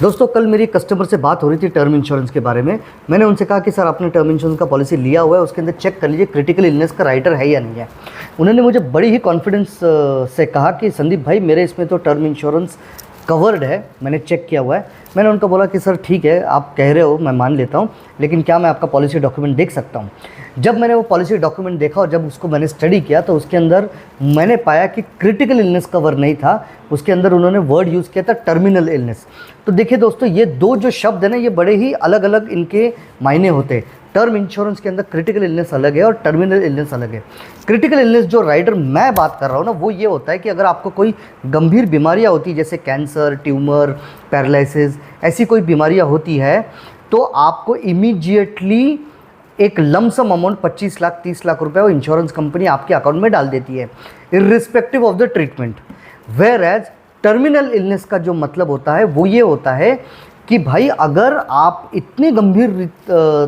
दोस्तों कल मेरी कस्टमर से बात हो रही थी टर्म इंश्योरेंस के बारे में। मैंने उनसे कहा कि सर आपने टर्म इंश्योरेंस का पॉलिसी लिया हुआ है, उसके अंदर चेक कर लीजिए क्रिटिकल इलनेस का राइटर है या नहीं है। उन्होंने मुझे बड़ी ही कॉन्फिडेंस से कहा कि संदीप भाई मेरे इसमें तो टर्म इंश्योरेंस कवर्ड है, मैंने चेक किया हुआ है। मैंने उनको बोला कि सर ठीक है आप कह रहे हो, मैं मान लेता हूँ, लेकिन क्या मैं आपका पॉलिसी डॉक्यूमेंट देख सकता हूँ। जब मैंने वो पॉलिसी डॉक्यूमेंट देखा और जब उसको मैंने स्टडी किया तो उसके अंदर मैंने पाया कि क्रिटिकल इलनेस कवर नहीं था, उसके अंदर उन्होंने वर्ड यूज़ किया था टर्मिनल इलनेस। तो देखिए दोस्तों, ये दो जो शब्द हैं ना, ये बड़े ही अलग अलग इनके मायने होते हैं। टर्म इंश्योरेंस के अंदर क्रिटिकल इलनेस अलग है और टर्मिनल इलनेस अलग है। क्रिटिकल इलनेस जो राइडर मैं बात कर रहा हूँ ना, वो ये होता है कि अगर आपको कोई गंभीर बीमारियाँ होती है, जैसे कैंसर, ट्यूमर, पैरालिसिस, ऐसी कोई बीमारियाँ होती है, तो आपको इमीडिएटली एक लमसम अमाउंट 25 लाख 30 लाख रुपए वो इंश्योरेंस कंपनी आपके अकाउंट में डाल देती है, irrespective of the treatment. Whereas terminal illness का जो मतलब होता है वो ये होता है कि भाई अगर आप इतने गंभीर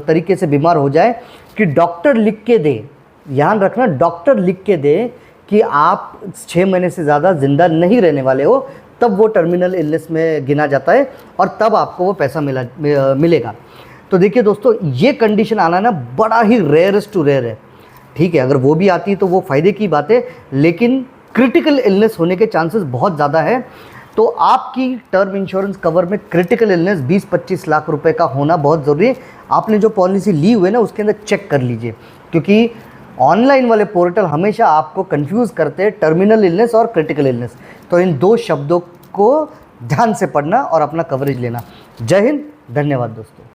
तरीके से बीमार हो जाए कि डॉक्टर लिख के दे, ध्यान रखना, डॉक्टर लिख के दे कि आप 6 महीने से ज़्यादा ज़िंदा नहीं रहने वाले हो, तब वो टर्मिनल इलनेस में गिना जाता है और तब आपको वो पैसा मिलेगा। तो देखिए दोस्तों, ये कंडीशन आना ना बड़ा ही रेयरेस्ट टू रेयर है। ठीक है, अगर वो भी आती है तो वो फ़ायदे की बात है, लेकिन क्रिटिकल इलनेस होने के चांसेस बहुत ज़्यादा है। तो आपकी टर्म इंश्योरेंस कवर में क्रिटिकल इलनेस 20-25 लाख रुपए का होना बहुत ज़रूरी है। आपने जो पॉलिसी ली हुई है ना, उसके अंदर चेक कर लीजिए, क्योंकि ऑनलाइन वाले पोर्टल हमेशा आपको कंफ्यूज करते हैं टर्मिनल इलनेस और क्रिटिकल इलनेस। तो इन दो शब्दों को ध्यान से पढ़ना और अपना कवरेज लेना। जय हिंद, धन्यवाद दोस्तों।